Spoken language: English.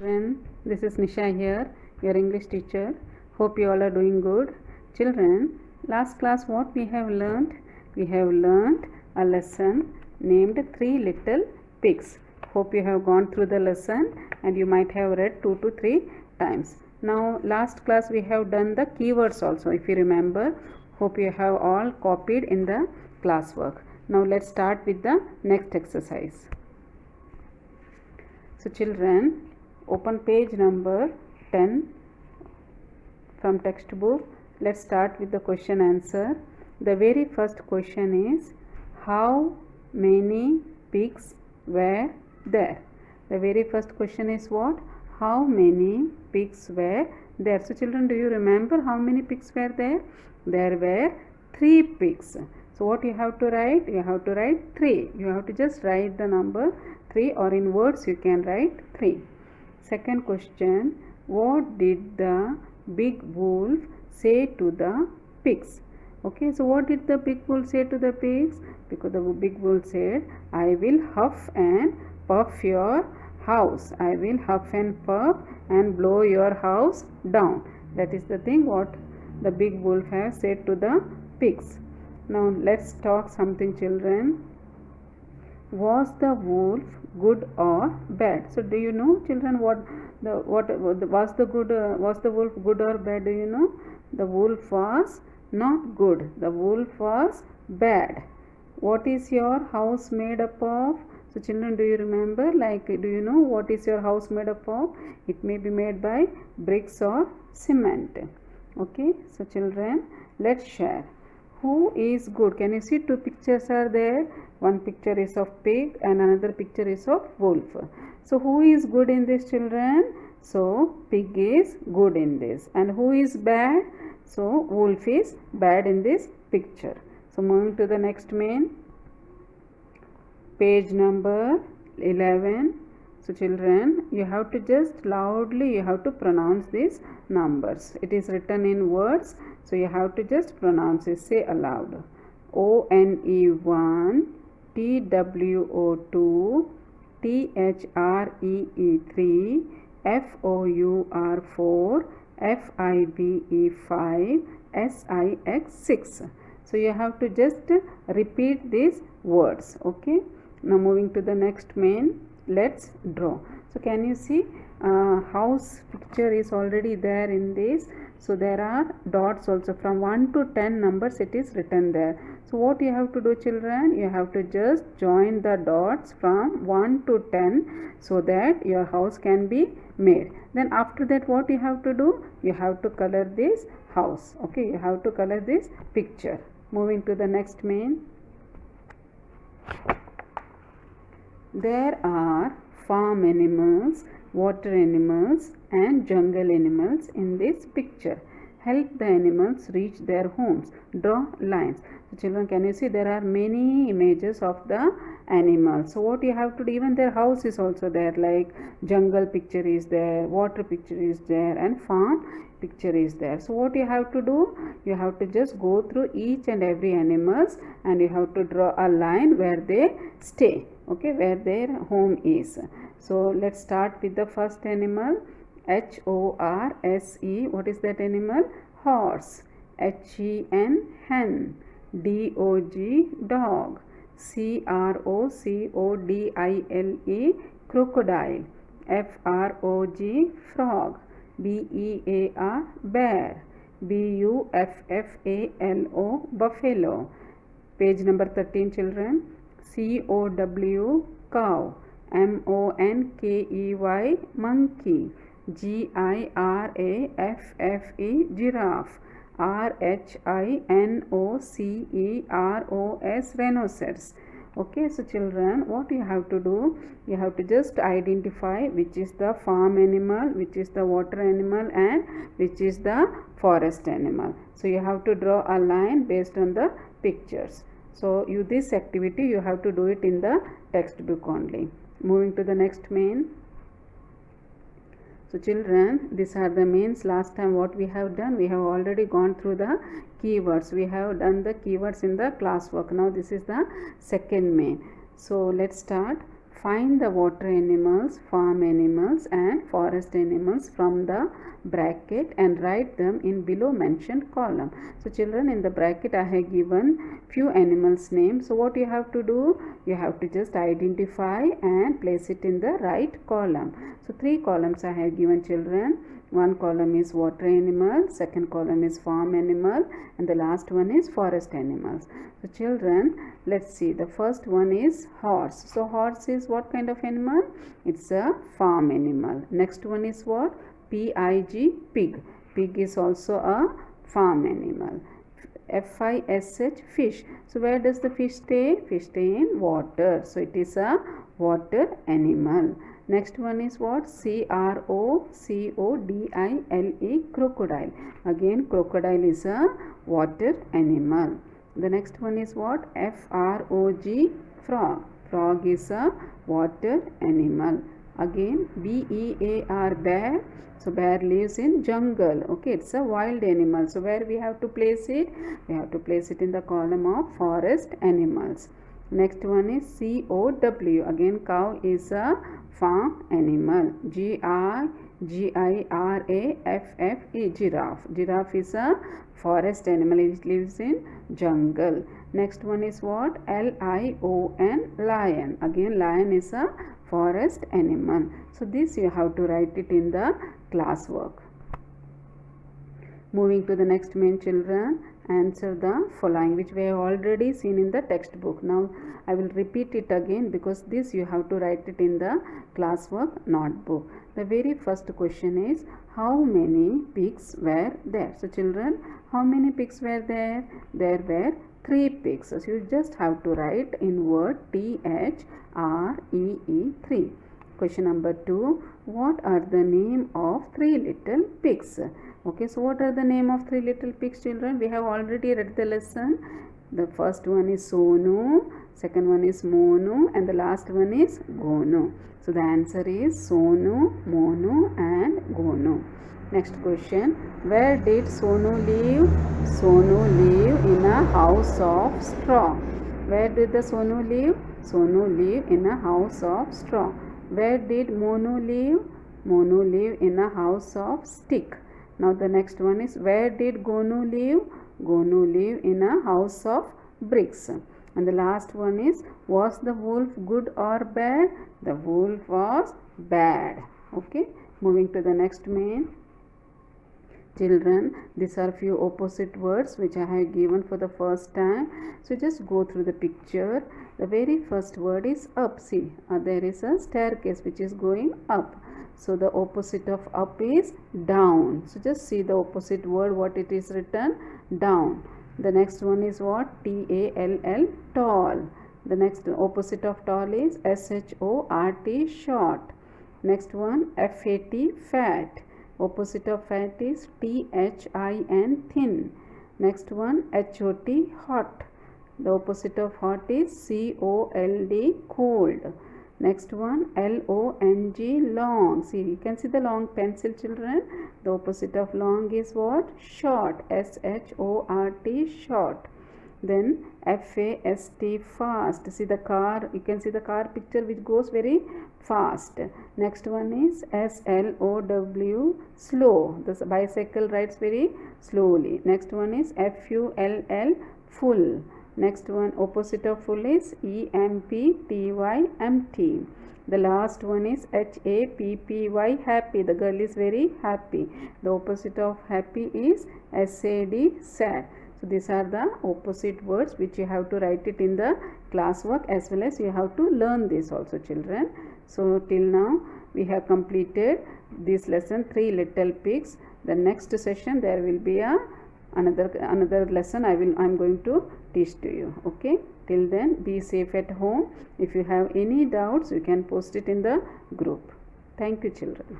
children, this is Nisha here, your English teacher. Hope you all are doing good. Children, last class what we have learned? We have learned a lesson named Three Little Pigs. Hope you have gone through the lesson and you might have read 2 to 3 times. Now last class we have done the keywords also, if you remember. Hope you have all copied in the classwork. Now let's start with the next exercise. So children, open page number 10 from textbook. Let's start with the question answer. The very first question is, how many pigs were there? The very first question is what? How many pigs were there? So children, do you remember how many pigs were there? There were 3 pigs. So what you have to write? You have to write 3. You have to just write the number 3, or in words you can write 3. Second question, what did the big wolf say to the pigs? Okay, so what did the big wolf say to the pigs? Because the big wolf said, I will huff and puff your house. I will huff and puff and blow your house down. That is the thing what the big wolf has said to the pigs. Now let's talk something, children. Was the wolf good or bad? So do you know, children, was the wolf good or bad? Do you know? The wolf was not good. The wolf was bad. What is your house made up of? So children, do you remember? Do you know what is your house made up of? It may be made by bricks or cement. Okay, so children, let's share. Who is good? Can you see 2 pictures are there? One picture is of pig and another picture is of wolf. So who is good in this, children? So pig is good in this. And who is bad? So wolf is bad in this picture. So moving to the next main. Page number 11. So children, you have to just loudly, you have to pronounce these numbers. It is written in words, so you have to just pronounce it. Say aloud. ONE1, TWO2, THREE3, FOUR4, FIVE5, SIX6. So you have to just repeat these words. Okay. Now moving to the next main. Let's draw. So can you see house picture is already there in this. So there are dots also, from 1 to 10 numbers it is written there. So what you have to do, children? You have to just join the dots from 1 to 10 so that your house can be made. Then after that what you have to do? You have to color this house. Okay, you have to color this picture. Moving to the next main. There are farm animals, water animals and jungle animals in this picture. Help the animals reach their homes. Draw lines. So children, can you see there are many images of the animals. So what you have to do, even their house is also there, like jungle picture is there, water picture is there and farm picture is there. So what you have to do? You have to just go through each and every animals and you have to draw a line where they stay. Okay, where their home is. So let's start with the first animal. HORSE. What is that animal? Horse. HEN, hen. DOG, dog. CROCODILE, crocodile. FROG, frog. BEAR, bear. BUFFALO, buffalo. Page number 13, children. COW, cow. MONKEY, monkey. GIRAFFE, giraffe. RHINOCEROS, rhinoceros. Okay, so children, what you have to do? You have to just identify which is the farm animal, which is the water animal and which is the forest animal. So you have to draw a line based on the pictures. So this activity you have to do it in the textbook only. Moving to the next main. So children, these are the mains. Last time what we have done, we have already gone through the keywords. We have done the keywords in the classwork. Now this is the second main. So let's start. Find the water animals, farm animals and forest animals from the bracket and write them in below mentioned column. So children, in the bracket I have given few animals names. So what you have to do? You have to just identify and place it in the right column. So 3 columns I have given children. One column is water animal, second column is farm animal and the last one is forest animals. So children, let's see, the first one is horse. So horse is what kind of animal? It's a farm animal. Next one is what? Pig, pig. Pig is also a farm animal. Fish, fish. So where does the fish stay? Fish stay in water. So it is a water animal. Next one is what? Crocodile, crocodile. Again, crocodile is a water animal. The next one is what? Frog, frog. Frog is a water animal. Again, bear, bear. So bear lives in jungle. Okay, it's a wild animal. So where we have to place it? We have to place it in the column of forest animals. Next one is cow. Again, cow is a farm animal. giraffe, giraffe. Giraffe is a forest animal. It lives in jungle. Next one is what? lion, lion. Again, lion is a forest animal. So this you have to write it in the classwork. Moving to the next main, children, answer the following, which we have already seen in the textbook. Now I will repeat it again because this you have to write it in the classwork notebook. The very first question is, how many pigs were there? So children, how many pigs were there? There were 3 pigs. So you just have to write in word THREE, 3. Question number 2, what are the name of 3 little pigs? Okay, so what are the name of 3 little pigs, children? We have already read the lesson. The first one is Sonu, second one is Monu and the last one is Gonu. So the answer is Sonu, Monu and Gonu. Next question, where did Sonu live? Sonu lived in a house of straw. Where did the Sonu live? Sonu lived in a house of straw. Where did Monu live? Monu lived in a house of stick. Now the next one is, where did Gonu live? Gonu lived in a house of bricks. And the last one is, was the wolf good or bad? The wolf was bad. Okay, moving to the next main. Children, these are few opposite words which I have given for the first time. So just go through the picture. The very first word is up. See, there is a staircase which is going up. So the opposite of up is down. So just see the opposite word, what it is written, down. The next one is what? Tall, tall. The next opposite of tall is short, short. Next one, fat, fat. Opposite of fat is thin, thin. Next one, hot, hot. The opposite of hot is cold, cold. Next one, long, long. See, you can see the long pencil, children. The opposite of long is what? Short, short, short. Then fast, fast. See the car, you can see the car picture which goes very fast. Next one is slow, slow. The bicycle rides very slowly. Next one is full, full. Next one, opposite of full is empty. The last one is happy, happy. The girl is very happy. The opposite of happy is sad, sad. So these are the opposite words which you have to write it in the classwork, as well as you have to learn this also, children. So till now we have completed this lesson, 3 little pigs. The next session there will be another lesson I'm going to teach to you. Okay, till then be safe at home. If you have any doubts, you can post it in the group. Thank you, children.